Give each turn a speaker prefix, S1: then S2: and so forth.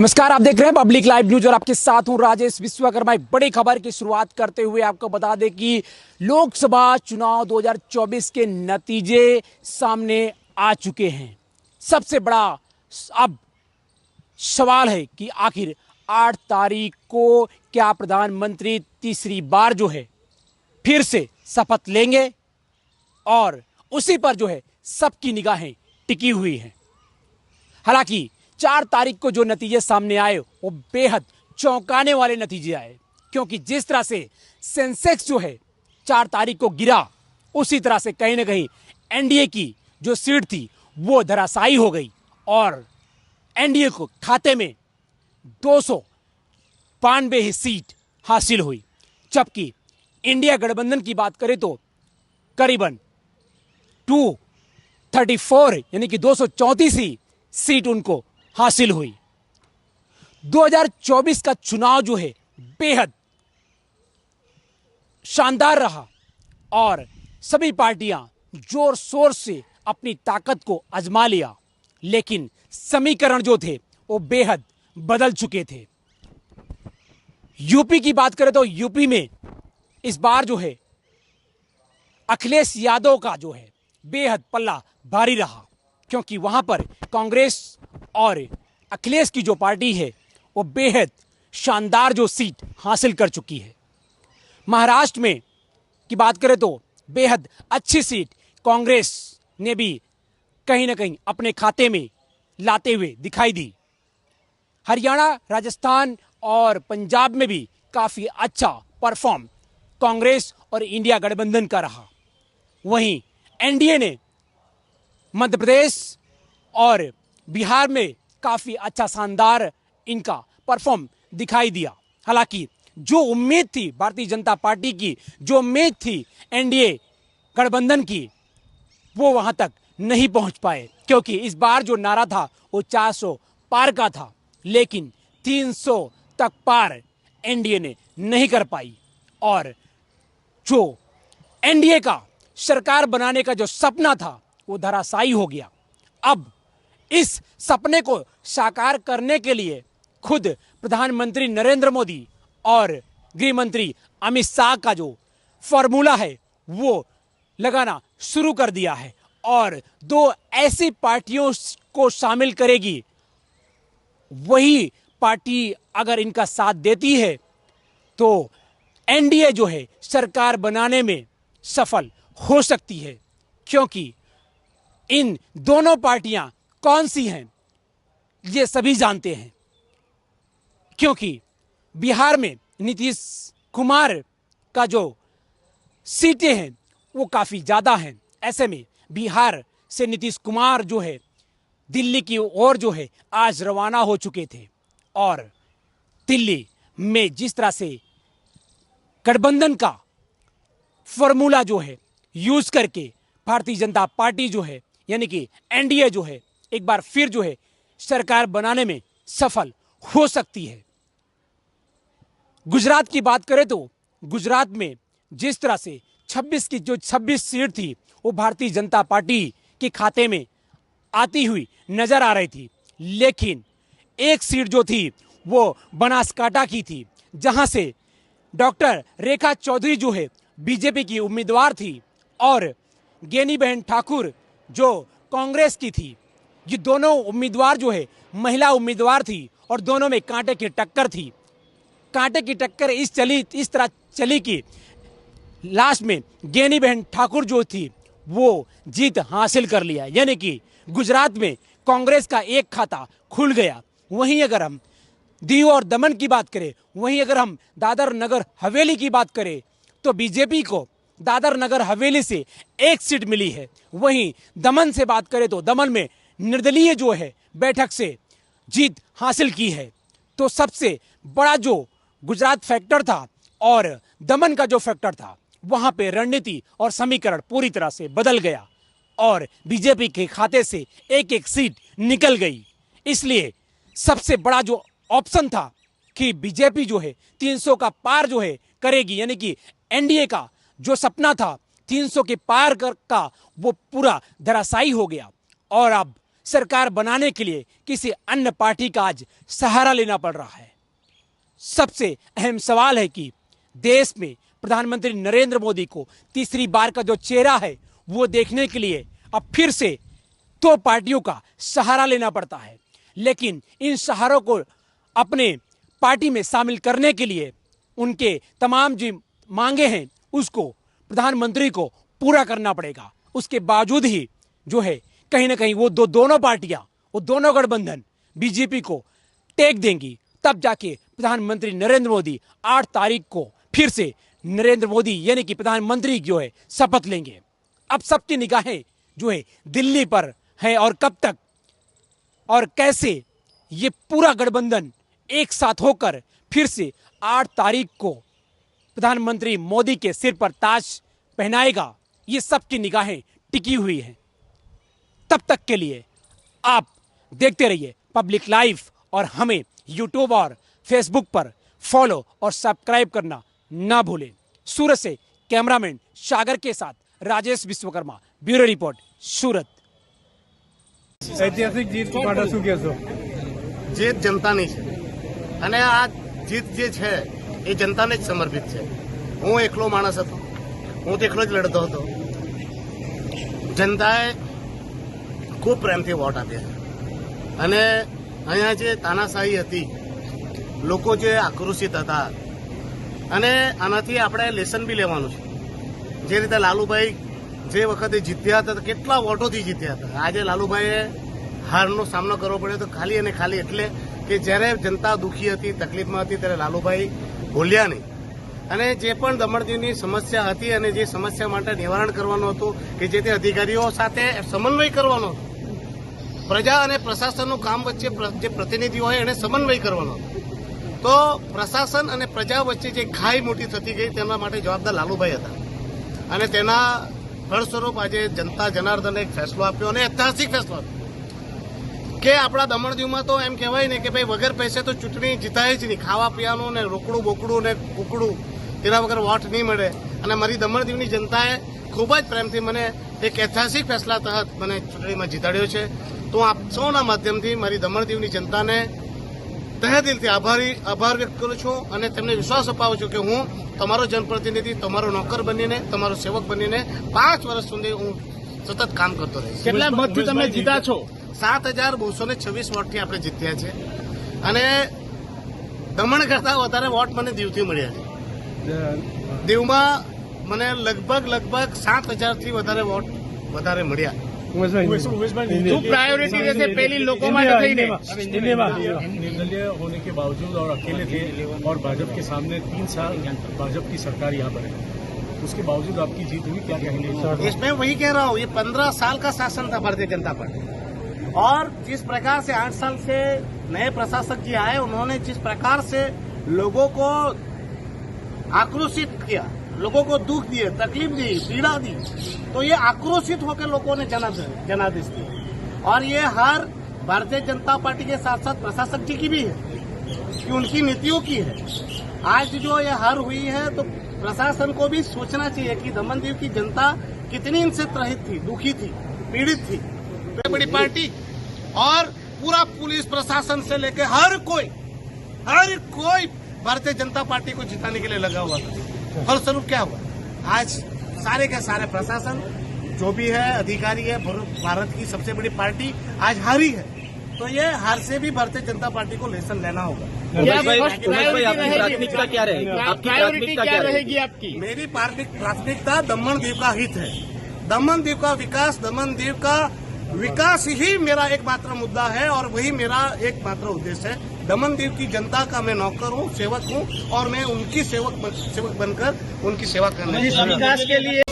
S1: नमस्कार, आप देख रहे हैं पब्लिक लाइव न्यूज और आपके साथ हूं राजेश विश्वकर्मा। एक बड़ी खबर की शुरुआत करते हुए आपको बता दें कि लोकसभा चुनाव 2024 के नतीजे सामने आ चुके हैं। सबसे बड़ा अब सवाल है कि आखिर 8 तारीख को क्या प्रधानमंत्री तीसरी बार जो है फिर से शपथ लेंगे, और उसी पर जो है सबकी निगाहें टिकी हुई हैं। हालांकि 4 तारीख को जो नतीजे सामने आए वो बेहद चौंकाने वाले नतीजे आए, क्योंकि जिस तरह से सेंसेक्स जो है 4 तारीख को गिरा, उसी तरह से कहीं ना कहीं एनडीए की जो सीट थी वो धराशायी हो गई और एनडीए को खाते में 292 ही सीट हासिल हुई। जबकि इंडिया गठबंधन की बात करें तो करीबन 234 यानी कि 234 ही सीट उनको हासिल हुई। 2024 का चुनाव जो है बेहद शानदार रहा और सभी पार्टियां जोर शोर से अपनी ताकत को आजमा लिया, लेकिन समीकरण जो थे वो बेहद बदल चुके थे। यूपी की बात करें तो यूपी में इस बार जो है अखिलेश यादव का जो है बेहद पल्ला भारी रहा, क्योंकि वहां पर कांग्रेस और अखिलेश की जो पार्टी है वो बेहद शानदार जो सीट हासिल कर चुकी है। महाराष्ट्र में की बात करें तो बेहद अच्छी सीट कांग्रेस ने भी कहीं ना कहीं अपने खाते में लाते हुए दिखाई दी। हरियाणा, राजस्थान और पंजाब में भी काफी अच्छा परफॉर्म कांग्रेस और इंडिया गठबंधन का रहा। वहीं एनडीए ने मध्य प्रदेश और बिहार में काफी अच्छा शानदार इनका परफॉर्म दिखाई दिया। हालांकि जो उम्मीद थी भारतीय जनता पार्टी की, जो उम्मीद थी एनडीए गठबंधन की, वो वहां तक नहीं पहुंच पाए, क्योंकि इस बार जो नारा था वो 400 पार का था, लेकिन 300 तक पार एनडीए ने नहीं कर पाई। और जो एनडीए का सरकार बनाने का जो सपना था वो धराशायी हो गया। अब इस सपने को साकार करने के लिए खुद प्रधानमंत्री नरेंद्र मोदी और गृह मंत्री अमित शाह का जो फॉर्मूला है वो लगाना शुरू कर दिया है, और 2 ऐसी पार्टियों को शामिल करेगी। वही पार्टी अगर इनका साथ देती है तो एनडीए जो है सरकार बनाने में सफल हो सकती है। क्योंकि इन दोनों पार्टियां कौन सी हैं ये सभी जानते हैं, क्योंकि बिहार में नीतीश कुमार का जो सीटें हैं वो काफी ज्यादा हैं। ऐसे में बिहार से नीतीश कुमार जो है दिल्ली की ओर जो है आज रवाना हो चुके थे, और दिल्ली में जिस तरह से गठबंधन का फॉर्मूला जो है यूज करके भारतीय जनता पार्टी जो है यानी कि एनडीए जो है एक बार फिर जो है सरकार बनाने में सफल हो सकती है। गुजरात की बात करें तो गुजरात में जिस तरह से 26 सीट थी वो भारतीय जनता पार्टी के खाते में आती हुई नजर आ रही थी, लेकिन एक सीट जो थी वो बनासकांठा की थी, जहां से डॉक्टर रेखा चौधरी जो है बीजेपी की उम्मीदवार थी और गेनी बहन ठाकुर जो कांग्रेस की थी। ये दोनों उम्मीदवार जो है महिला उम्मीदवार थी और दोनों में कांटे की टक्कर थी। कांटे की टक्कर इस तरह चली कि लास्ट में गेनी बहन ठाकुर जो थी वो जीत हासिल कर लिया, यानी कि गुजरात में कांग्रेस का एक खाता खुल गया। वहीं अगर हम दीव और दमन की बात करें, वहीं अगर हम दादर नगर हवेली की बात करें तो बीजेपी को दादर नगर हवेली से एक सीट मिली है। वहीं दमन से बात करें तो दमन में निर्दलीय जो है बैठक से जीत हासिल की है। तो सबसे बड़ा जो गुजरात फैक्टर था और दमन का जो फैक्टर था, वहां पे रणनीति और समीकरण पूरी तरह से बदल गया और बीजेपी के खाते से एक एक सीट निकल गई। इसलिए सबसे बड़ा जो ऑप्शन था कि बीजेपी जो है 300 का पार जो है करेगी, यानी कि एनडीए का जो सपना था 300 के पार का वो पूरा धराशायी हो गया। और अब सरकार बनाने के लिए किसी अन्य पार्टी का आज सहारा लेना पड़ रहा है। सबसे अहम सवाल है कि देश में प्रधानमंत्री नरेंद्र मोदी को तीसरी बार का जो चेहरा है वो देखने के लिए अब फिर से दो पार्टियों का सहारा लेना पड़ता है। लेकिन इन सहारों को अपने पार्टी में शामिल करने के लिए उनके तमाम जो मांगे हैं उसको प्रधानमंत्री को पूरा करना पड़ेगा। उसके बावजूद ही जो है कहीं ना कहीं वो दोनों पार्टियां, वो दोनों गठबंधन बीजेपी को टेक देंगी, तब जाके प्रधानमंत्री नरेंद्र मोदी 8 तारीख को फिर से नरेंद्र मोदी यानी कि प्रधानमंत्री जो है शपथ लेंगे। अब सबकी निगाहें जो है दिल्ली पर है और कब तक और कैसे ये पूरा गठबंधन एक साथ होकर फिर से 8 तारीख को प्रधानमंत्री मोदी के सिर पर ताज पहनाएगा, ये सबकी निगाहें टिकी हुई हैं। तब तक के लिए आप देखते रहिए पब्लिक लाइव और हमें यूट्यूब और फेसबुक पर फॉलो और सब्सक्राइब करना ना भूलें। सूरत से कैमरामैन सागर के साथ राजेश विश्वकर्मा, ब्यूरो रिपोर्ट, सूरत।
S2: ऐतिहासिक जीत માટે શું કહેશો?
S3: જીત જનતાની છે અને આ જીત જે છે એ જનતાને જ સમર્પિત છે। હું એકલો માણસ હતો, હું તો એકલો જ લડતો હતો। જનતાએ ખૂબ પ્રેમથી વોટ આપ્યા અને અહીંયા જે તાનાશાહી હતી, લોકો જે આક્રોશિત હતા અને આનાથી આપણે લેસન બી લેવાનું છે। જે રીતે લાલુભાઈ જે વખતે જીત્યા હતા તો કેટલા વોટોથી જીત્યા હતા, આજે લાલુભાઈએ હારનો સામનો કરવો પડ્યો તો ખાલી અને ખાલી એટલે કે જ્યારે જનતા દુઃખી હતી, તકલીફમાં હતી ત્યારે લાલુભાઈ બોલ્યા નહીં અને જે પણ દમણદીવની સમસ્યા હતી અને જે સમસ્યા માટે નિવારણ કરવાનું હતું કે જે તે અધિકારીઓ સાથે સમન્વય કરવાનો હતો, પ્રજા અને પ્રશાસનનું કામ વચ્ચે જે પ્રતિનિધિઓ હોય એને સમન્વય કરવાનો હતો। તો પ્રશાસન અને પ્રજા વચ્ચે જે ખાઈ મોટી થતી ગઈ તેના માટે જવાબદાર લાલુભાઈ હતા અને તેના ફળસ્વરૂપ આજે જનતા જનાર્દને એક ફેસલો આપ્યો અને ઐતિહાસિક ફેસલો આપ્યો કે આપણા દમણદીવમાં તો એમ કહેવાય ને કે ભાઈ વગર પૈસે તો ચૂંટણી જીતાય જ નહીં, ખાવા પીવાનું ને રોકડું બોકડું ને કુકડું તેના વગર વોટ નહીં મળે અને મારી દમણદીવની જનતાએ ખૂબ જ પ્રેમથી મને એક ઐતિહાસિક ફેસલા તહત મને ચૂંટણીમાં જીતાડ્યો છે। તો આપ સૌના માધ્યમથી મારી દમણદીવની જનતાને તહે દિલથી આભાર વ્યક્ત કરું છું અને તેમને વિશ્વાસ અપાવું છું કે હું તમારો જનપ્રતિનિધિ, તમારો નોકર બનીને, તમારો સેવક બનીને 5 વર્ષ સુધી હું સતત કામ કરતો રહીશ।
S2: કેટલા મતથી તમે જીતા છો?
S3: 7226 વોટથી આપણે જીત્યા છે અને દમણ કરતા વધારે વોટ મને દીવથી મળ્યા છે। દીવમાં મને લગભગ 7000થી વધારે વોટ વધારે મળ્યા।
S2: શું પ્રાયોરિટી રહેશે પહેલી લોકો માટે થઈને?
S4: निर्दलीय होने के बावजूद और अकेले थे और भाजपा के सामने 3 साल भाजपा की सरकार यहाँ पर है, उसके बावजूद आपकी जीत हुई, क्या कहेंगे?
S3: इसमें वही कह रहा हूँ, ये 15 साल का शासन था भारतीय जनता पार्टी और जिस प्रकार से 8 साल से नए प्रशासक जी आए, उन्होंने जिस प्रकार से लोगों को आक्रोशित किया, लोगों को दुख दिए, तकलीफ दी, पीड़ा दी, तो ये आक्रोशित होकर लोगों ने जनादेश दी और ये हर भारतीय जनता पार्टी के साथ साथ प्रशासक जी की भी है कि उनकी नीतियों की है। आज जो ये हार हुई है तो प्रशासन को भी सोचना चाहिए कि दमनदीव की जनता कितनी इनसे त्रहित थी, दुखी थी, पीड़ित थी। बड़ी पार्टी और पूरा पुलिस प्रशासन से लेकर हर कोई भारतीय जनता पार्टी को जिताने के लिए लगा हुआ था। फलस्वरूप क्या हुआ, आज सारे के सारे प्रशासन जो भी है, अधिकारी है, भारत की सबसे बड़ी पार्टी आज हारी है। तो ये हार से भी भारतीय जनता पार्टी को लेसन लेना होगा।
S2: प्राथमिकता क्या रहेगी? प्राथमिकता क्या रहेगी आपकी?
S3: मेरी प्राथमिकता दमनदीव का हित है, दमनदीव का विकास, दमनदीव का विकास ही मेरा एकमात्र मुद्दा है और वही मेरा एकमात्र उद्देश्य है। दमनदीव की जनता का मैं नौकर हूँ, सेवक हूँ और मैं उनकी सेवक बनकर उनकी सेवा करना
S2: विकास के लिए